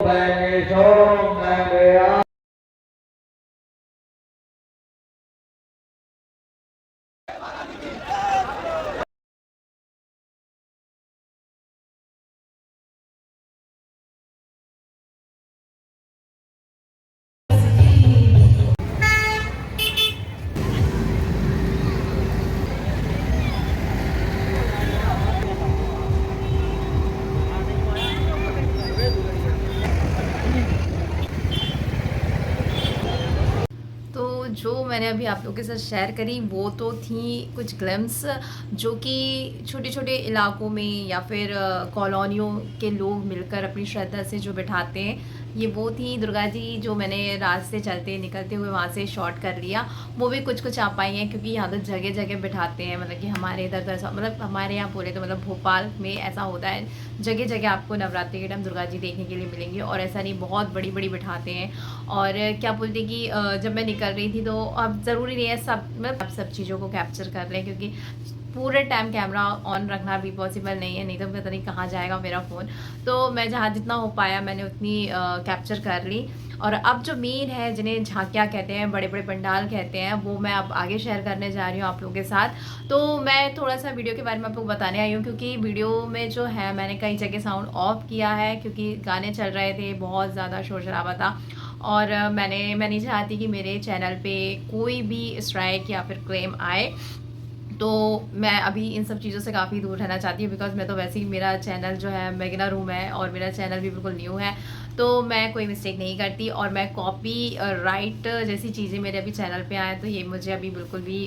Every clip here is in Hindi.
देंगे छोड़ देंगे। तो जो मैंने अभी आप लोगों के साथ शेयर करी वो तो थी कुछ ग्लिम्स जो कि छोटे छोटे इलाकों में या फिर कॉलोनियों के लोग मिलकर अपनी श्रद्धा से जो बिठाते हैं, ये वो थी दुर्गा जी जो मैंने रास्ते चलते निकलते हुए वहाँ से शॉट कर लिया। वो भी कुछ कुछ आ पाई हैं क्योंकि यहाँ तो जगह जगह बिठाते हैं, मतलब कि हमारे इधर तो ऐसा, मतलब हमारे यहाँ बोले तो मतलब भोपाल में ऐसा होता है, जगह जगह आपको नवरात्रि के टाइम दुर्गा जी देखने के लिए मिलेंगी। और ऐसा नहीं, बहुत बड़ी बड़ी बिठाते हैं। और क्या बोलते कि जब मैं निकल रही थी तो अब ज़रूरी नहीं है सब, मतलब आप सब चीज़ों को कैप्चर कर लें क्योंकि पूरे टाइम कैमरा ऑन रखना भी पॉसिबल नहीं है, नहीं तो पता नहीं कहाँ जाएगा मेरा फ़ोन। तो मैं जहाँ जितना हो पाया मैंने उतनी कैप्चर कर ली। और अब जो मेन है, जिन्हें झांकियाँ कहते हैं, बड़े बड़े पंडाल कहते हैं, वो मैं अब आगे शेयर करने जा रही हूँ आप लोगों के साथ। तो मैं थोड़ा सा वीडियो के बारे में आपको बताने आई हूँ क्योंकि वीडियो में जो है मैंने कई जगह साउंड ऑफ किया है क्योंकि गाने चल रहे थे, बहुत ज़्यादा शोर शराबा था। और मैं नहीं चाहती कि मेरे चैनल पे कोई भी स्ट्राइक या फिर क्लेम आए। तो मैं अभी इन सब चीज़ों से काफ़ी दूर रहना चाहती हूँ बिकॉज मैं तो वैसे ही, मेरा चैनल जो है बिगिनर रूम है और मेरा चैनल भी बिल्कुल न्यू है। तो मैं कोई मिस्टेक नहीं करती और मैं कॉपी राइट जैसी चीज़ें मेरे अभी चैनल पे आए तो ये मुझे अभी बिल्कुल भी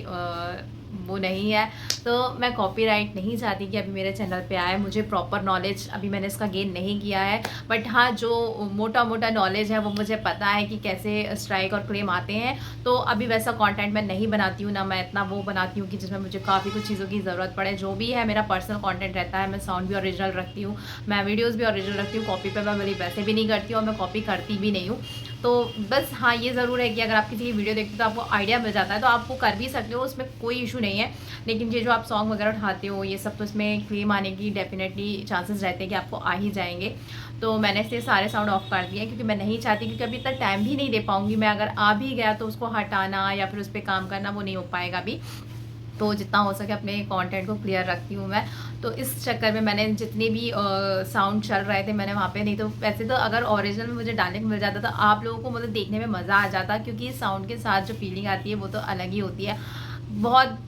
वो नहीं है। तो मैं कॉपीराइट नहीं चाहती कि अभी मेरे चैनल पे आए। मुझे प्रॉपर नॉलेज अभी मैंने इसका गेन नहीं किया है, बट हाँ जो मोटा मोटा नॉलेज है वो मुझे पता है कि कैसे स्ट्राइक और क्लेम आते हैं। तो अभी वैसा कंटेंट मैं नहीं बनाती हूँ, ना मैं इतना वो बनाती हूँ कि जिसमें मुझे काफ़ी कुछ चीज़ों की ज़रूरत पड़े। जो भी है मेरा पर्सनल कंटेंट रहता है, मैं साउंड भी ओरिजिनल रखती हूँ, मैं वीडियोज़ भी ओरिजिनल रखती हूँ, कॉपी पे मैं मेरी वैसे भी नहीं करती हूँ और मैं कॉपी करती भी नहीं हूँ। तो बस हाँ ये ज़रूर है कि अगर आप किसी की वीडियो देखते हो तो आपको आइडिया मिल जाता है तो आप वो कर भी सकते हो, उसमें कोई इशू नहीं है। लेकिन ये जो आप सॉन्ग वगैरह उठाते हो ये सब तो इसमें क्लेम आने की डेफिनेटली चांसेस रहते हैं कि आपको आ ही जाएंगे। तो मैंने इसलिए सारे साउंड ऑफ कर दिए क्योंकि मैं नहीं चाहती, क्योंकि अभी तक टाइम भी नहीं दे पाऊंगी मैं, अगर आ भी गया तो उसको हटाना या फिर उस पर काम करना वो नहीं हो पाएगा अभी। तो जितना हो सके अपने कंटेंट को क्लियर रखती हूँ मैं। तो इस चक्कर में मैंने जितने भी साउंड चल रहे थे मैंने वहाँ पे, नहीं तो वैसे तो अगर ओरिजिनल में मुझे डालने को मिल जाता तो आप लोगों को मतलब देखने में मज़ा आ जाता, क्योंकि साउंड के साथ जो फीलिंग आती है वो तो अलग ही होती है। बहुत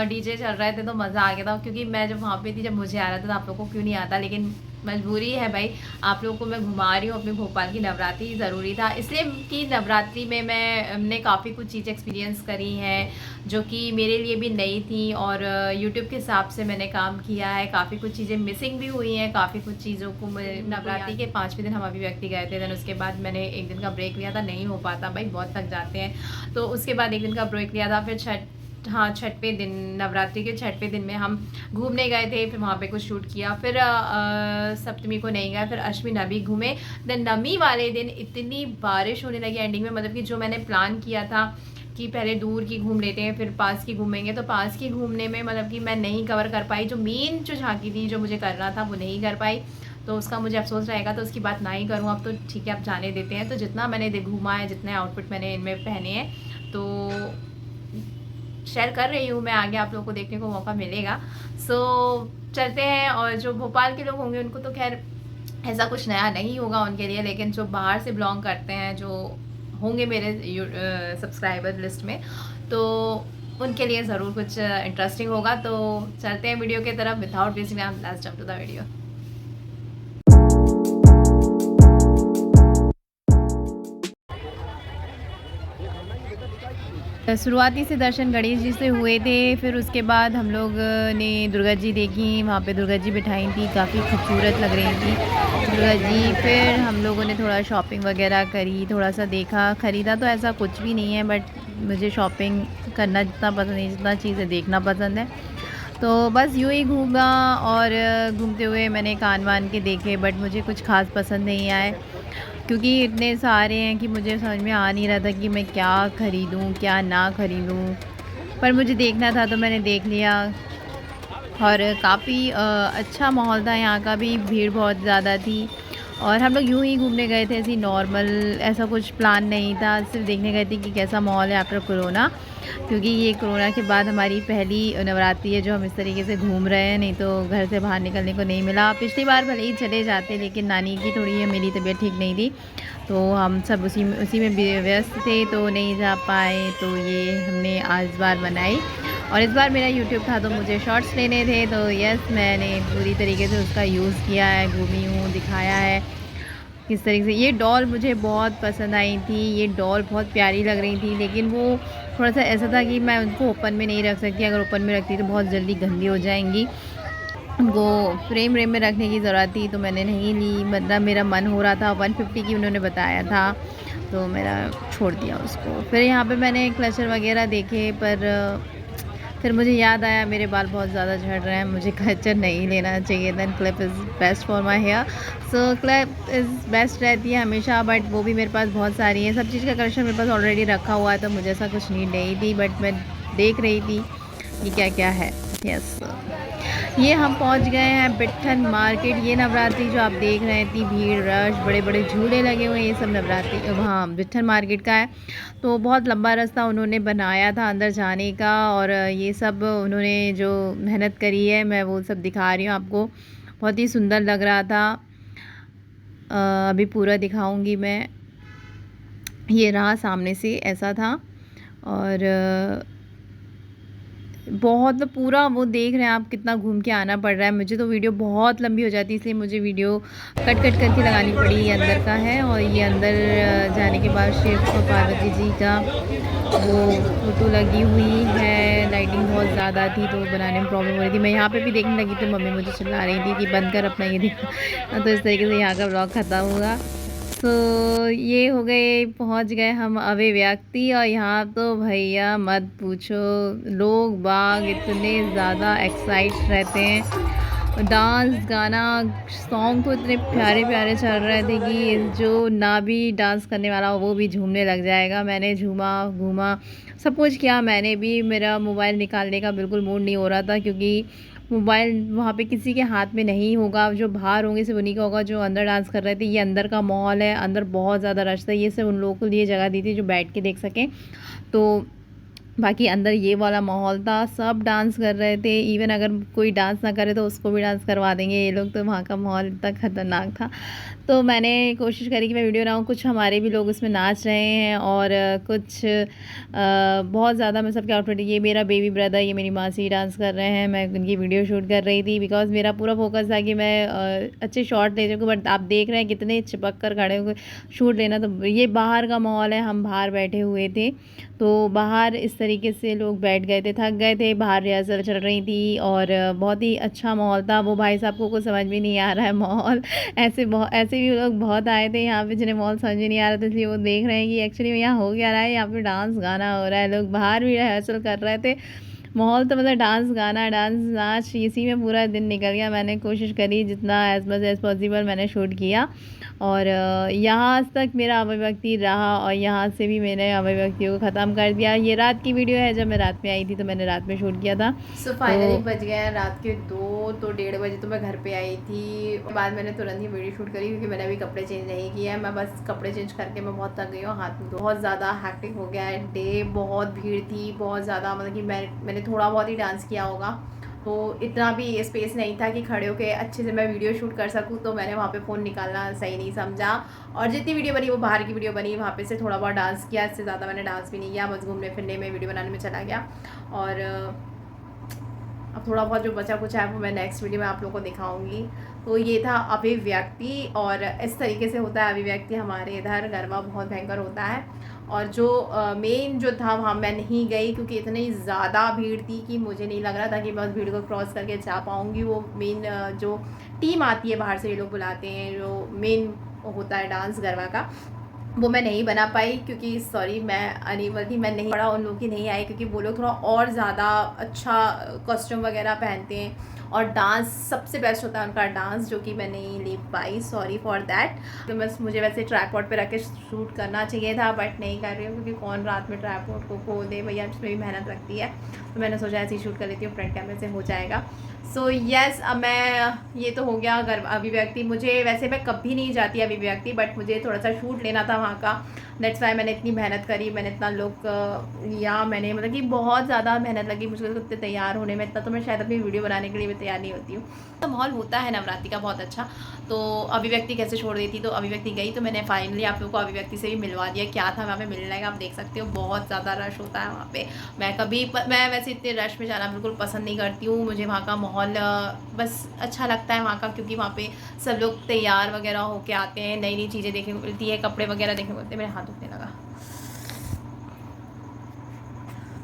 डीजे चल रहे थे तो मज़ा आ गया था, क्योंकि मैं जब वहाँ पे थी, जब मुझे आ रहा था तो आप लोगों को क्यों नहीं आता, लेकिन मजबूरी है भाई, आप लोगों को मैं घुमा रही हूँ अपने भोपाल की नवरात्रि, ज़रूरी था इसलिए कि नवरात्रि में मैंने काफ़ी कुछ चीज़ें एक्सपीरियंस करी हैं जो कि मेरे लिए भी नई थी। और यूट्यूब के हिसाब से मैंने काम किया है, काफ़ी कुछ चीज़ें मिसिंग भी हुई हैं, काफ़ी कुछ चीज़ों को मैं, नवरात्रि के 5वें दिन हम अभिव्यक्ति गए थे, देन उसके बाद मैंने एक दिन का ब्रेक लिया था, नहीं हो पाता भाई, बहुत थक जाते हैं। तो उसके बाद एक दिन का ब्रेक लिया था, फिर हाँ छठवें दिन, नवरात्रि के छठवें दिन में हम घूमने गए थे, फिर वहाँ पे कुछ शूट किया, फिर सप्तमी को नहीं गए, फिर अष्टमी नवी घूमे। देन नवी वाले दिन इतनी बारिश होने लगी एंडिंग में, मतलब कि जो मैंने प्लान किया था कि पहले दूर की घूम लेते हैं फिर पास की घूमेंगे, तो पास की घूमने में मतलब कि मैं नहीं कवर कर पाई, जो मेन जो झांकी थी जो मुझे करना था वो नहीं कर पाई। तो उसका मुझे अफसोस रहेगा, तो उसकी बात ना ही करूँ अब, तो ठीक है अब जाने देते हैं। तो जितना मैंने घूमा है, जितने आउटफिट मैंने इनमें पहने हैं, तो शेयर कर रही हूँ मैं, आगे आप लोगों को देखने को मौका मिलेगा। सो चलते हैं। और जो भोपाल के लोग होंगे उनको तो खैर ऐसा कुछ नया नहीं होगा उनके लिए, लेकिन जो बाहर से बिलोंग करते हैं, जो होंगे मेरे सब्सक्राइबर लिस्ट में, तो उनके लिए ज़रूर कुछ इंटरेस्टिंग होगा। तो चलते हैं वीडियो की तरफ, without wasting time, let's jump to the video. शुरुआती से दर्शन गणेश जी से हुए थे, फिर उसके बाद हम लोग ने दुर्गा जी देखी, वहाँ पे दुर्गा जी बिठाई थी, काफ़ी खूबसूरत लग रही थी दुर्गा जी। फिर हम लोगों ने थोड़ा शॉपिंग वगैरह करी, थोड़ा सा देखा, ख़रीदा तो ऐसा कुछ भी नहीं है, बट मुझे शॉपिंग करना जितना पसंद नहीं, जितना चीज़ें देखना पसंद है। तो बस यूँ ही घूमा, और घूमते हुए मैंने कान वान के देखे, बट मुझे कुछ ख़ास पसंद नहीं आए क्योंकि इतने सारे हैं कि मुझे समझ में आ नहीं रहा था कि मैं क्या ख़रीदूँ क्या ना ख़रीदूँ। पर मुझे देखना था तो मैंने देख लिया। और काफ़ी अच्छा माहौल था यहाँ का भी, भीड़ बहुत ज़्यादा थी। और हम लोग यूँ ही घूमने गए थे, ऐसे ही नॉर्मल, ऐसा कुछ प्लान नहीं था, सिर्फ देखने गए थे कि कैसा माहौल है आफ्टर कोरोना, क्योंकि ये कोरोना के बाद हमारी पहली नवरात्रि है जो हम इस तरीके से घूम रहे हैं, नहीं तो घर से बाहर निकलने को नहीं मिला। पिछली बार भले ही चले जाते, लेकिन नानी की थोड़ी मेरी तबीयत ठीक नहीं थी, तो हम सब उसी में व्यस्त थे, तो नहीं जा पाए। तो ये हमने आज बार बनाई, और इस बार मेरा यूट्यूब था तो मुझे शॉर्ट्स लेने थे, तो यस मैंने पूरी तरीके से उसका यूज़ किया है, घूमी हूँ, दिखाया है किस तरीके से। ये डॉल मुझे बहुत पसंद आई थी, ये डॉल बहुत प्यारी लग रही थी, लेकिन वो थोड़ा सा ऐसा था कि मैं उनको ओपन में नहीं रख सकती, अगर ओपन में रखती तो बहुत जल्दी गंदी हो जाएंगी, उनको फ्रेम में रखने की ज़रूरत थी, तो मैंने नहीं ली। मतलब मेरा मन हो रहा था, 150 की उन्होंने बताया था, तो मेरा छोड़ दिया उसको। फिर यहाँ पे मैंने क्लचर वगैरह देखे, पर फिर मुझे याद आया मेरे बाल बहुत ज़्यादा झड़ रहे हैं, मुझे क्लचर नहीं लेना चाहिए। Then clip is best for my hair, so clip is best रहती है हमेशा, बट वो भी मेरे पास बहुत सारी है। सब चीज़ का कलेक्शन मेरे पास ऑलरेडी रखा हुआ है, तो मुझे ऐसा कुछ नीड नहीं थी, बट मैं देख रही थी कि क्या क्या है। यस, ये हम पहुंच गए हैं बिट्ठन मार्केट। ये नवरात्रि जो आप देख रहे हैं, इतनी भीड़ रश, बड़े बड़े झूले लगे हुए हैं, ये सब नवरात्रि हाँ बिट्ठन मार्केट का है। तो बहुत लंबा रास्ता उन्होंने बनाया था अंदर जाने का, और ये सब उन्होंने जो मेहनत करी है, मैं वो सब दिखा रही हूँ आपको। बहुत ही सुंदर लग रहा था। अभी पूरा दिखाऊंगी मैं। ये रहा सामने से, ऐसा था, और बहुत पूरा वो देख रहे हैं आप, कितना घूम के आना पड़ रहा है। मुझे तो वीडियो बहुत लंबी हो जाती है, इसलिए मुझे वीडियो कट कट करके लगानी पड़ी। ये अंदर का है, और ये अंदर जाने के बाद शिव और पार्वती जी का वो फोटो लगी हुई है। लाइटिंग बहुत ज़्यादा थी, तो बनाने में प्रॉब्लम हो रही थी। मैं यहाँ पे भी देखने लगी, तो मम्मी मुझे चिल्ला रही थी कि बंद कर अपना ये देखना। तो इस तरीके से यहाँ का ब्लॉग ख़त्म हुआ। तो ये हो गए, पहुंच गए हम अभिव्यक्ति, और यहाँ तो भैया मत पूछो, लोग बाग इतने ज़्यादा एक्साइट रहते हैं। डांस गाना सॉन्ग तो इतने प्यारे प्यारे चल रहे थे कि जो ना भी डांस करने वाला हो वो भी झूमने लग जाएगा। मैंने झूमा घूमा सब कुछ किया, मैंने भी। मेरा मोबाइल निकालने का बिल्कुल मूड नहीं हो रहा था, क्योंकि मोबाइल वहाँ पे किसी के हाथ में नहीं होगा, जो बाहर होंगे सिर्फ उन्हीं का होगा जो अंदर डांस कर रहे थे। ये अंदर का माहौल है, अंदर बहुत ज़्यादा रश था, ये सिर्फ उन लोगों को लिए जगह दी थी जो बैठ के देख सकें। तो बाकी अंदर ये वाला माहौल था, सब डांस कर रहे थे। इवन अगर कोई डांस ना करे तो उसको भी डांस करवा देंगे ये लोग। तो वहाँ का माहौल इतना ख़तरनाक था, तो मैंने कोशिश करी कि मैं वीडियो बनाऊँ। कुछ हमारे भी लोग उसमें नाच रहे हैं, और कुछ बहुत ज़्यादा मैं सबके आउटफिट, ये मेरा बेबी ब्रदर, ये मेरी मासी डांस कर रहे हैं। मैं उनकी वीडियो शूट कर रही थी, बिकॉज़ मेरा पूरा फोकस था कि मैं अच्छे शॉट ले सकूँ। बट आप देख रहे हैं कितने चिपक कर खड़े हुए शूट लेना। तो ये बाहर का माहौल है, हम बाहर बैठे हुए थे, तो बाहर इस तरीके से लोग बैठ गए थे, थक गए थे, बाहर रिहर्सल चल रही थी, और बहुत ही अच्छा माहौल था। वो भाई साहब को कुछ समझ में नहीं आ रहा है माहौल, ऐसे भी लोग बहुत आए थे यहाँ पे जिन्हें माहौल समझ में नहीं आ रहा था, इसलिए वो देख रहे हैं कि एक्चुअली में यहाँ हो क्या रहा है। यहाँ पे डांस गाना हो रहा है, लोग बाहर भी रिहर्सल कर रहे थे। माहौल तो मतलब डांस गाना, डांस नाच, इसी में पूरा दिन निकल गया। मैंने कोशिश करी जितना एज मच एज़ पॉसिबल मैंने शूट किया, और यहाँ तक मेरा अभिव्यक्ति रहा, और यहाँ से भी मैंने अभिव्यक्तियों को ख़त्म कर दिया। ये रात की वीडियो है, जब मैं रात में आई थी तो मैंने रात में शूट किया था। सो फाइनली बज गए हैं रात के 2, तो 1:30 बजे तो मैं घर पे आई थी। बाद मैंने तुरंत ही वीडियो शूट करी, क्योंकि मैंने अभी कपड़े चेंज नहीं किए हैं। मैं बस कपड़े चेंज करके मैं बहुत थक गई हूँ, हाथ में बहुत ज़्यादा हैक्टिक हो गया है डे, बहुत भीड़ थी, बहुत ज़्यादा। मतलब कि मैंने थोड़ा बहुत ही डांस किया होगा, तो इतना भी स्पेस नहीं था कि खड़े होकर अच्छे से मैं वीडियो शूट कर सकूं। तो मैंने वहाँ पे फ़ोन निकालना सही नहीं समझा, और जितनी वीडियो बनी वो बाहर की वीडियो बनी। वहाँ पे से थोड़ा बहुत डांस किया, इससे ज़्यादा मैंने डांस भी नहीं किया, बस घूमने फिरने में, वीडियो बनाने में चला गया। और अब थोड़ा बहुत जो बचा कुछ है वो मैं नेक्स्ट वीडियो में आप लोगों को दिखाऊंगी। तो ये था अभिव्यक्ति, और इस तरीके से होता है अभिव्यक्ति हमारे इधर। गरबा बहुत भयंकर होता है, और जो मेन जो था वहाँ मैं नहीं गई, क्योंकि इतनी ज़्यादा भीड़ थी कि मुझे नहीं लग रहा था कि मैं उस भीड़ को क्रॉस करके जा पाऊँगी। वो मेन जो टीम आती है बाहर से, ये लोग बुलाते हैं, जो मेन होता है डांस गरबा का, वो मैं नहीं बना पाई, क्योंकि सॉरी मैं अनेबल थी, मैं नहीं पड़ा, उन लोगों की नहीं आई, क्योंकि वो लोग थोड़ा और ज़्यादा अच्छा कॉस्ट्यूम वगैरह पहनते हैं, और डांस सबसे बेस्ट होता है उनका डांस, जो कि मैं नहीं ले पाई, सॉरी फॉर दैट। तो बस मुझे वैसे ट्राइपॉड पे रख के शूट करना चाहिए था, बट नहीं कर रही हूँ, क्योंकि कौन रात में ट्राइपॉड को खोल दे भैया, इसमें भी मेहनत लगती है। तो मैंने सोचा ऐसे ही शूट कर लेती हूँ, फ्रंट कैमरे से हो जाएगा। सो यस, अब मैं ये तो हो गया गर्भ अभिव्यक्ति। मुझे वैसे मैं कभी नहीं जाती अभिव्यक्ति, बट मुझे थोड़ा सा शूट लेना था वहाँ का। दैट्स वाई मैंने इतनी मेहनत करी, मैंने इतना लुक लिया, मैंने मतलब कि बहुत ज़्यादा मेहनत लगी मुझे इतने तैयार होने में। इतना तो मैं शायद अपनी वीडियो बनाने के लिए भी तैयार नहीं होती हूँ। तो माहौल होता है नवरात्रि का बहुत अच्छा। तो अभिव्यक्ति कैसे छोड़ दी थी, तो अभिव्यक्ति गई तो मैंने फाइनली आप लोगों को अभिव्यक्ति से भी मिलवा दिया। क्या था वहाँ पे मिलने का, आप देख सकते हो बहुत ज़्यादा रश होता है वहाँ पे। मैं वैसे इतने रश में जाना बिल्कुल पसंद नहीं करती हूँ। मुझे वहाँ का माहौल बस अच्छा लगता है वहाँ का, क्योंकि वहाँ पे सब लोग तैयार वगैरह होके आते हैं, नई नई चीज़ें देखने को मिलती है, कपड़े वगैरह देखने को मिलते हैं। मेरे हाथ दुखने लगा।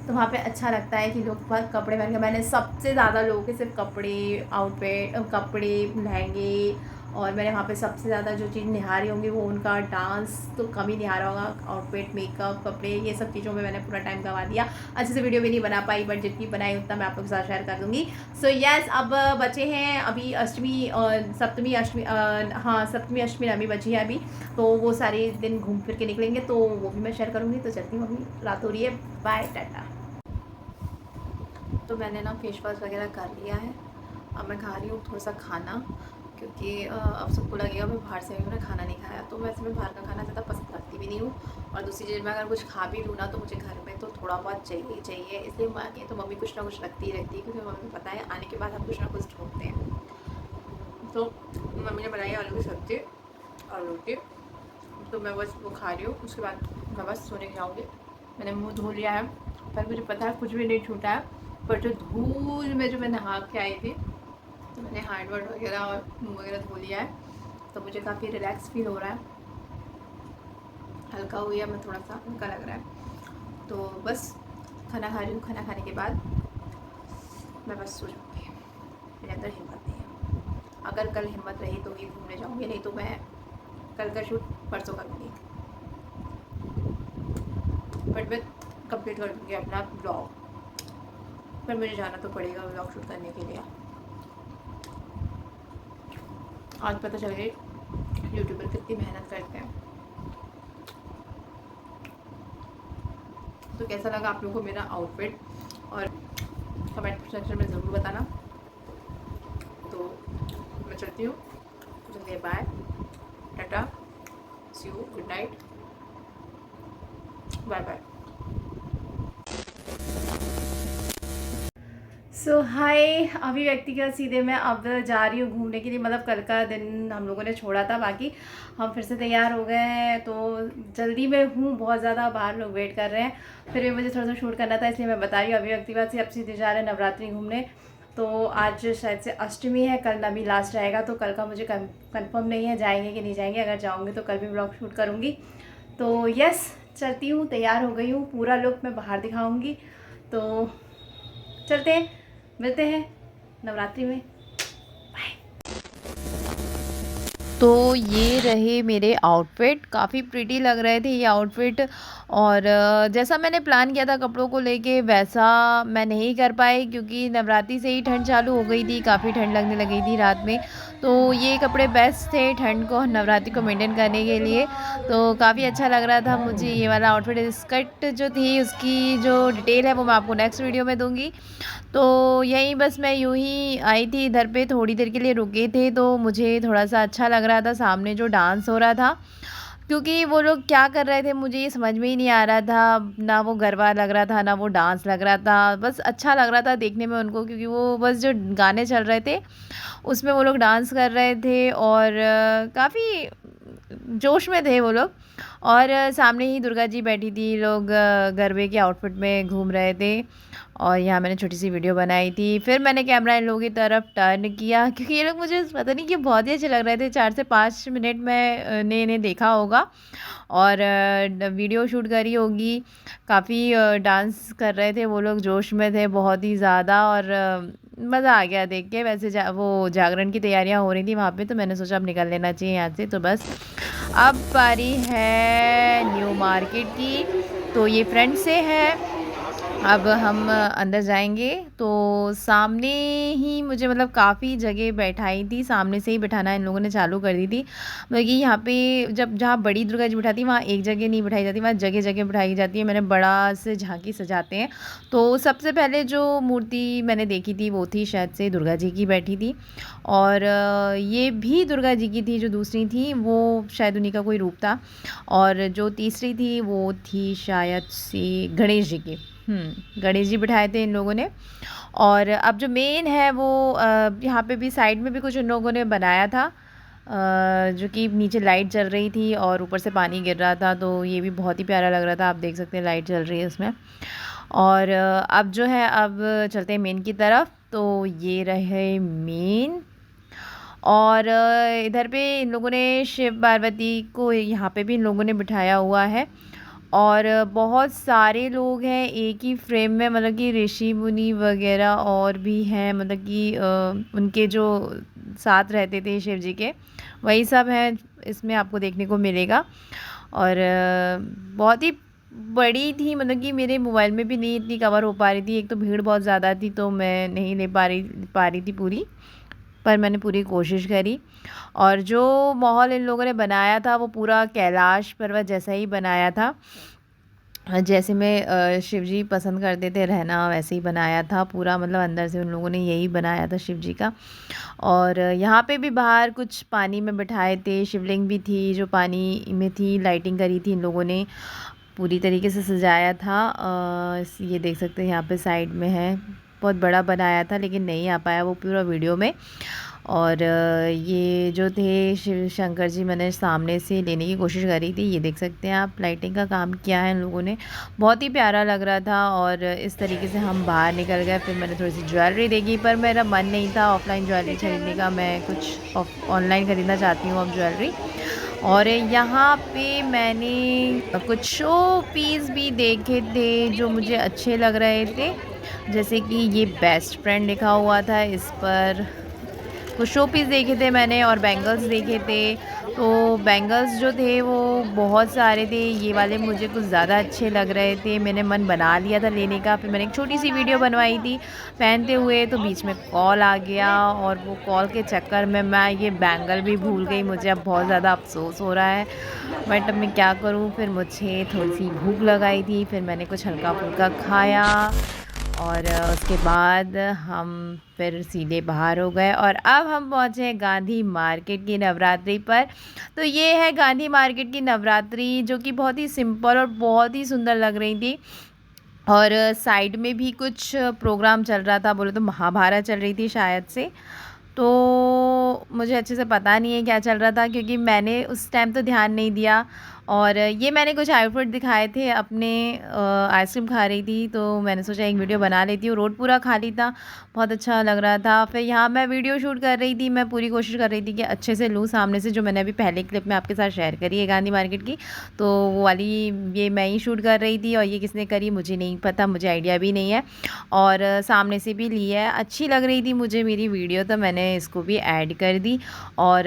तो वहाँ पे अच्छा लगता है कि लोग बस कपड़े पहन के, मैंने सबसे ज़्यादा लोगों के सिर्फ कपड़े, आउटफिट, कपड़े, लहंगे, और मैंने वहाँ पे सबसे ज़्यादा जो चीज़ निहारी होंगी वो उनका डांस तो कम ही निहारा होगा। आउटफिट, मेकअप, कपड़े, ये सब चीज़ों में मैंने पूरा टाइम गंवा दिया। अच्छे से वीडियो भी नहीं बना पाई, बट जितनी बनाई उतना मैं आप लोग के साथ शेयर कर दूँगी। सो यस, अब बचे हैं अभी अष्टमी, सप्तमी, अष्टमी, हाँ सप्तमी, अष्टमी, नवमी बची है अभी। तो वो सारे दिन घूम फिर के निकलेंगे, तो वो भी मैं शेयर करूँगी। तो चलती हूँ, अभी रात हो रही है। बाय, टाटा। तो मैंने ना फेस वॉश वगैरह कर लिया है। अब मैं खा रही हूँ थोड़ा सा खाना, क्योंकि अब सबको लगेगा मैं बाहर से मैंने खाना नहीं खाया। तो वैसे मैं बाहर का खाना ज़्यादा पसंद करती भी नहीं हूँ। और दूसरी चीज़, मैं अगर कुछ खा भी लूँ ना तो मुझे घर में तो थोड़ा बहुत चाहिए चाहिए। इसलिए मानिए तो मम्मी कुछ ना कुछ रखती ही रहती है, क्योंकि मम्मी को पता है आने के बाद हम कुछ ना कुछ ढूंढते हैं। तो मम्मी ने बनाई आलू की सब्ज़ी और रोटी, तो मैं बस वो खा रही हूँ। उसके बाद मैं बस सोने जाऊँगी। मैंने मुँह धो लिया है, पर मुझे पता है कुछ भी नहीं छूटा है। पर जो धूल में जो मैं नहा के आई थी, तो मैंने हैंड वर्ड वगैरह और मुँह वगैरह धो लिया है। तो मुझे काफ़ी रिलैक्स फील हो रहा है, हल्का हुई है, मैं थोड़ा सा हल्का लग रहा है। तो बस खाना खा रही हूँ। खाना खाने के बाद मैं बस सो जाऊँगी। मेरे अंदर हिम्मत नहीं है। अगर कल हिम्मत रही तो ही घूमने जाऊँगी, नहीं तो मैं कल का शूट परसों करूँगी। बट मैं कंप्लीट कर दूँगी अपना ब्लॉग, पर मुझे जाना तो पड़ेगा ब्लॉग शूट करने के लिए। आज पता चल गई यूट्यूबर कितनी मेहनत करते हैं। तो कैसा लगा आप लोगों को मेरा आउटफिट, और कमेंट सेक्शन में ज़रूर बताना। तो मैं चलती हूँ, चलिए bye, tata, see you, good night, bye bye. So hi, अभिव्यक्ति का सीधे मैं अब जा रही हूँ घूमने के लिए। मतलब कल का दिन हम लोगों ने छोड़ा था, बाकी हम फिर से तैयार हो गए हैं। तो जल्दी में हूँ बहुत ज़्यादा, बाहर लोग वेट कर रहे हैं। फिर भी मुझे थोड़ा सा शूट करना था, इसलिए मैं बता रही हूँ। अभिव्यक्ति बात से अब सीधे जा रहे हैं नवरात्रि घूमने। तो आज शायद से अष्टमी है, कल नवमी लास्ट रहेगा। तो कल का मुझे कंफर्म नहीं है जाएंगे कि नहीं जाएंगे। अगर जाऊँगी तो कल भी ब्लॉग शूट करूँगी। तो यस, चलती हूँ, तैयार हो गई हूँ, पूरा लुक मैं बाहर दिखाऊँगी। तो चलते हैं, मिलते हैं नवरात्रि में। तो ये रहे मेरे आउटफिट, काफ़ी प्रिटी लग रहे थे ये आउटफिट। और जैसा मैंने प्लान किया था कपड़ों को लेके वैसा मैं नहीं कर पाई, क्योंकि नवरात्रि से ही ठंड चालू हो गई थी, काफ़ी ठंड लगने लगी थी रात में। तो ये कपड़े बेस्ट थे ठंड को, नवरात्रि को मेंटेन करने के लिए। तो काफ़ी अच्छा लग रहा था मुझे ये वाला आउटफिट। स्कर्ट जो थी उसकी जो डिटेल है वो मैं आपको नेक्स्ट वीडियो में दूँगी। तो यहीं बस मैं यूँ ही आई थी इधर पे, थोड़ी देर के लिए रुके थे। तो मुझे थोड़ा सा अच्छा लग रहा था सामने जो डांस हो रहा था, क्योंकि वो लोग क्या कर रहे थे मुझे ये समझ में ही नहीं आ रहा था। ना वो गरबा लग रहा था, ना वो डांस लग रहा था। बस अच्छा लग रहा था देखने में उनको, क्योंकि वो बस जो गाने चल रहे थे उसमें वो लोग डांस कर रहे थे, और काफ़ी जोश में थे वो लोग। और सामने ही दुर्गा जी बैठी थी, लोग गरबे के आउटफिट में घूम रहे थे। और यहाँ मैंने छोटी सी वीडियो बनाई थी। फिर मैंने कैमरा इन लोगों की तरफ टर्न किया, क्योंकि ये लोग मुझे पता नहीं कि बहुत ही अच्छे लग रहे थे। 4 से 5 मिनट में ने इन्हें देखा होगा और वीडियो शूट करी होगी। काफ़ी डांस कर रहे थे वो लोग, जोश में थे बहुत ही ज़्यादा, और मज़ा आ गया देख के। वैसे वो जागरण की तैयारियां हो रही थी वहाँ पे, तो मैंने सोचा अब निकल लेना चाहिए यहाँ से। तो बस अब बारी है न्यू मार्केट की। तो ये फ्रंट से है, अब हम अंदर जाएंगे तो सामने ही मुझे मतलब काफ़ी जगह बैठाई थी, सामने से ही बिठाना इन लोगों ने चालू कर दी थी। मतलब कि यहाँ पे जब जहाँ बड़ी दुर्गा जी बिठाती है वहाँ एक जगह नहीं बिठाई जाती, वहाँ जगह जगह बिठाई जाती है। मैंने बड़ा से झांकी सजाते हैं। तो सबसे पहले जो मूर्ति मैंने देखी थी वो थी शायद से दुर्गा जी की बैठी थी, और ये भी दुर्गा जी की थी। जो दूसरी थी वो शायद उन्हीं का कोई रूप था, और जो तीसरी थी वो थी शायद से गणेश जी की। गणेश जी बिठाए थे इन लोगों ने। और अब जो मेन है वो यहाँ पे भी साइड में भी कुछ इन लोगों ने बनाया था, जो कि नीचे लाइट जल रही थी और ऊपर से पानी गिर रहा था, तो ये भी बहुत ही प्यारा लग रहा था। आप देख सकते हैं लाइट जल रही है उसमें। और अब जो है अब चलते हैं मेन की तरफ। तो ये रहे मेन, और इधर पे इन लोगों ने शिव पार्वती को यहाँ पे भी इन लोगों ने बिठाया हुआ है। और बहुत सारे लोग हैं एक ही फ्रेम में, मतलब कि ऋषि मुनि वगैरह और भी हैं, मतलब कि उनके जो साथ रहते थे शिव जी के, वही सब हैं इसमें आपको देखने को मिलेगा। और बहुत ही बड़ी थी, मतलब कि मेरे मोबाइल में भी नहीं इतनी कवर हो पा रही थी। एक तो भीड़ बहुत ज़्यादा थी तो मैं नहीं ले पा रही थी पूरी, पर मैंने पूरी कोशिश करी। और जो माहौल इन लोगों ने बनाया था वो पूरा कैलाश पर्वत जैसा ही बनाया था, जैसे में शिव जी पसंद करते थे रहना वैसे ही बनाया था पूरा। मतलब अंदर से उन लोगों ने यही बनाया था शिव जी का। और यहाँ पे भी बाहर कुछ पानी में बिठाए थे, शिवलिंग भी थी जो पानी में थी। लाइटिंग करी थी इन लोगों ने, पूरी तरीके से सजाया था। ये देख सकते हैं यहाँ पे साइड में है, बहुत बड़ा बनाया था लेकिन नहीं आ पाया वो पूरा वीडियो में। और ये जो थे शिव शंकर जी मैंने सामने से लेने की कोशिश करी थी। ये देख सकते हैं आप, लाइटिंग का काम किया है इन लोगों ने, बहुत ही प्यारा लग रहा था। और इस तरीके से हम बाहर निकल गए। फिर मैंने थोड़ी सी ज्वेलरी देखी, पर मेरा मन नहीं था ऑफ़लाइन ज्वेलरी खरीदने का, मैं कुछ ऑनलाइन ख़रीदना चाहती हूँ अब ज्वेलरी। और यहाँ पे मैंने कुछ शो पीस भी देखे थे जो मुझे अच्छे लग रहे थे, जैसे कि ये बेस्ट फ्रेंड लिखा हुआ था इस पर। कुछ शो पीस देखे थे मैंने और बैंगल्स देखे थे। तो बैंगल्स जो थे वो बहुत सारे थे, ये वाले मुझे कुछ ज़्यादा अच्छे लग रहे थे, मैंने मन बना लिया था लेने का। फिर मैंने एक छोटी सी वीडियो बनवाई थी पहनते हुए, तो बीच में कॉल आ गया और वो कॉल के चक्कर में मैं ये बैंगल भी भूल गई। मुझे अब बहुत ज़्यादा अफसोस हो रहा है, बट अब मैं क्या करूँ। फिर मुझे थोड़ी सी भूख लगाई थी, फिर मैंने कुछ हल्का फुल्का खाया, और उसके बाद हम फिर सीधे बाहर हो गए। और अब हम पहुँचे गांधी मार्केट की नवरात्रि पर। तो ये है गांधी मार्केट की नवरात्रि, जो कि बहुत ही सिंपल और बहुत ही सुंदर लग रही थी। और साइड में भी कुछ प्रोग्राम चल रहा था, बोले तो महाभारत चल रही थी शायद से। तो मुझे अच्छे से पता नहीं है क्या चल रहा था, क्योंकि मैंने उस टाइम तो ध्यान नहीं दिया। और ये मैंने कुछ आउटफिट दिखाए थे अपने, आइसक्रीम खा रही थी तो मैंने सोचा एक वीडियो बना लेती हूँ। रोड पूरा खाली था, बहुत अच्छा लग रहा था। फिर यहाँ मैं वीडियो शूट कर रही थी, मैं पूरी कोशिश कर रही थी कि अच्छे से लूँ सामने से, जो मैंने अभी पहले क्लिप में आपके साथ शेयर करी है गांधी मार्केट की। तो वो वाली ये मैं ही शूट कर रही थी, और ये किसने करी मुझे नहीं पता, मुझे आइडिया भी नहीं है। और सामने से भी ली है, अच्छी लग रही थी मुझे मेरी वीडियो, तो मैंने इसको भी ऐड कर दी। और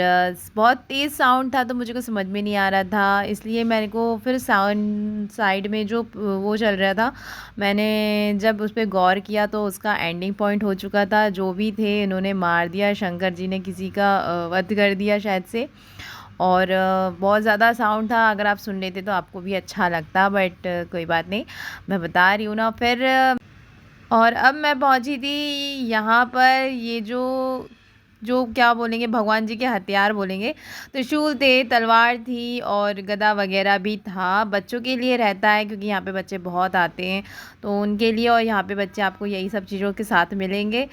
बहुत तेज़ साउंड था तो मुझे कुछ समझ में नहीं आ रहा था, इसलिए मेरे को फिर साउंड साइड में जो वो चल रहा था, मैंने जब उस पर गौर किया तो उसका एंडिंग पॉइंट हो चुका था। जो भी थे इन्होंने मार दिया, शंकर जी ने किसी का वध कर दिया शायद से। और बहुत ज़्यादा साउंड था, अगर आप सुन लेते तो आपको भी अच्छा लगता, बट कोई बात नहीं, मैं बता रही हूँ ना। फिर और अब मैं पहुंची थी यहाँ पर, ये जो जो क्या बोलेंगे, भगवान जी के हथियार बोलेंगे, त्रिशूल थे, तलवार थी और गदा वगैरह भी था। बच्चों के लिए रहता है क्योंकि यहाँ पे बच्चे बहुत आते हैं, तो उनके लिए। और यहाँ पे बच्चे आपको यही सब चीज़ों के साथ मिलेंगे।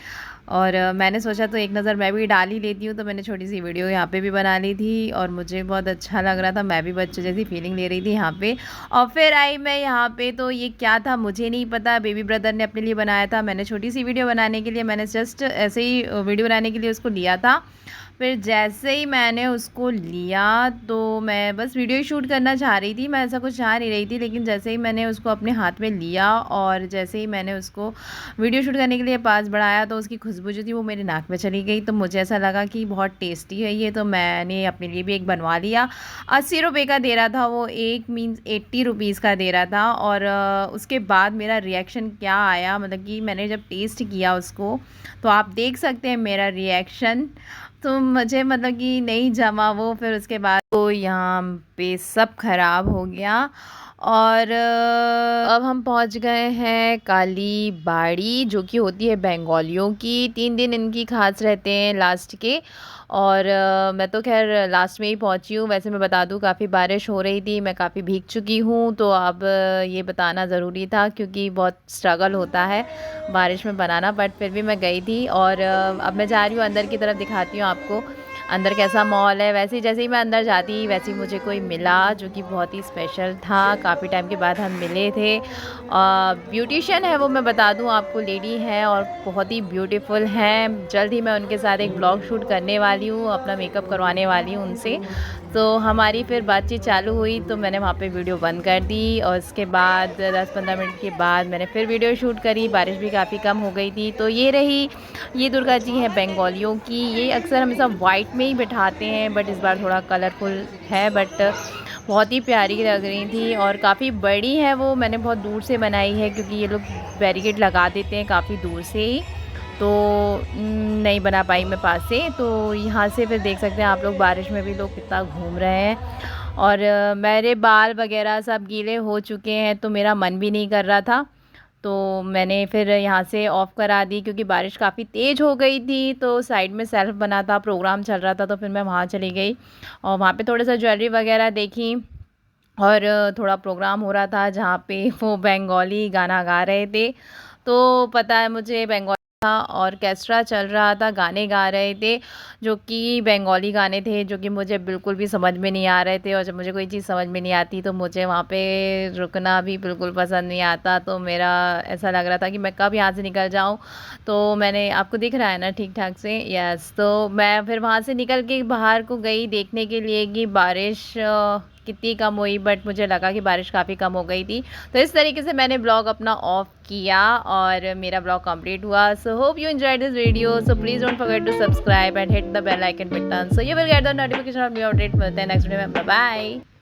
और मैंने सोचा तो एक नज़र मैं भी डाल ही लेती हूँ, तो मैंने छोटी सी वीडियो यहाँ पे भी बना ली थी और मुझे बहुत अच्छा लग रहा था, मैं भी बच्चों जैसी फीलिंग ले रही थी यहाँ पे। और फिर आई मैं यहाँ पे, तो ये क्या था मुझे नहीं पता, बेबी ब्रदर ने अपने लिए बनाया था। मैंने छोटी सी वीडियो बनाने के लिए, मैंने जस्ट ऐसे ही वीडियो बनाने के लिए उसको लिया था। फिर जैसे ही मैंने उसको लिया तो मैं बस वीडियो ही शूट करना चाह रही थी, मैं ऐसा कुछ चाह नहीं रही थी, लेकिन जैसे ही मैंने उसको अपने हाथ में लिया और जैसे ही मैंने उसको वीडियो शूट करने के लिए पास बढ़ाया तो उसकी खुशबू जो थी वो मेरे नाक में चली गई। तो मुझे ऐसा लगा कि बहुत टेस्टी है ये, तो मैंने अपने लिए भी एक बनवा लिया। 80 रुपये का दे रहा था वो, एक मीन्स 80 रुपीज़ का दे रहा था। और उसके बाद मेरा रिएक्शन क्या आया, मतलब कि मैंने जब टेस्ट किया उसको तो आप देख सकते हैं मेरा रिएक्शन। तो मुझे मतलब कि नहीं जमा वो, फिर उसके बाद तो यहाँ पे सब ख़राब हो गया। और अब हम पहुँच गए हैं काली बाड़ी, जो कि होती है बंगालियों की। 3 दिन इनकी खास रहते हैं लास्ट के। और मैं तो खैर लास्ट में ही पहुँची हूँ। वैसे मैं बता दूँ काफ़ी बारिश हो रही थी, मैं काफ़ी भीग चुकी हूँ, तो अब ये बताना ज़रूरी था क्योंकि बहुत स्ट्रगल होता है बारिश में बनाना, बट फिर भी मैं गई थी। और अब मैं जा रही हूँ अंदर की तरफ, दिखाती हूँ आपको अंदर कैसा मॉल है। वैसे ही जैसे ही मैं अंदर जाती वैसे ही मुझे कोई मिला जो कि बहुत ही स्पेशल था। काफ़ी टाइम के बाद हम मिले थे। ब्यूटिशियन है वो, मैं बता दूं आपको, लेडी है और बहुत ही ब्यूटीफुल हैं। जल्द ही मैं उनके साथ एक ब्लॉग शूट करने वाली हूँ, अपना मेकअप करवाने वाली हूँ उनसे। तो हमारी फिर बातचीत चालू हुई तो मैंने वहाँ पे वीडियो बंद कर दी। और उसके बाद 10-15 मिनट के बाद मैंने फिर वीडियो शूट करी। बारिश भी काफ़ी कम हो गई थी। तो ये रही, ये दुर्गा जी हैं बंगालियों की। ये अक्सर हमेशा वाइट में ही बैठाते हैं, बट इस बार थोड़ा कलरफुल है, बट बहुत ही प्यारी लग रही थी और काफ़ी बड़ी है वो। मैंने बहुत दूर से बनाई है क्योंकि ये लोग बैरिकेड लगा देते हैं काफ़ी दूर से ही, तो नहीं बना पाई मैं पास से। तो यहाँ से फिर देख सकते हैं आप लोग, बारिश में भी लोग कितना घूम रहे हैं। और मेरे बाल वगैरह सब गीले हो चुके हैं तो मेरा मन भी नहीं कर रहा था, तो मैंने फिर यहाँ से ऑफ़ करा दी क्योंकि बारिश काफ़ी तेज़ हो गई थी। तो साइड में सेल्फ बना था, प्रोग्राम चल रहा था, तो फिर मैं वहाँ चली गई और वहाँ पे थोड़ा सा ज्वेलरी वगैरह देखी। और थोड़ा प्रोग्राम हो रहा था जहाँ पे वो बंगाली गाना गा रहे थे। तो पता है मुझे बंगाली था, ऑर्केस्ट्रा चल रहा था, गाने गा रहे थे जो कि बंगाली गाने थे, जो कि मुझे बिल्कुल भी समझ में नहीं आ रहे थे। और जब मुझे कोई चीज़ समझ में नहीं आती तो मुझे वहाँ पे रुकना भी बिल्कुल पसंद नहीं आता। तो मेरा ऐसा लग रहा था कि मैं कब यहाँ से निकल जाऊँ। तो मैंने, आपको दिख रहा है ना ठीक ठाक से, यस। तो मैं फिर वहाँ से निकल के बाहर को गई देखने के लिए कि बारिश कितनी कम हुई, बट मुझे लगा कि बारिश काफ़ी कम हो गई थी। तो इस तरीके से मैंने ब्लॉग अपना ऑफ किया और मेरा ब्लॉग कंप्लीट हुआ। So hope you enjoyed this video. So please don't forget to subscribe and hit the bell icon button so you will get the notification of new update. मिलते हैं नेक्स्ट वीडियो में, बाय बाय।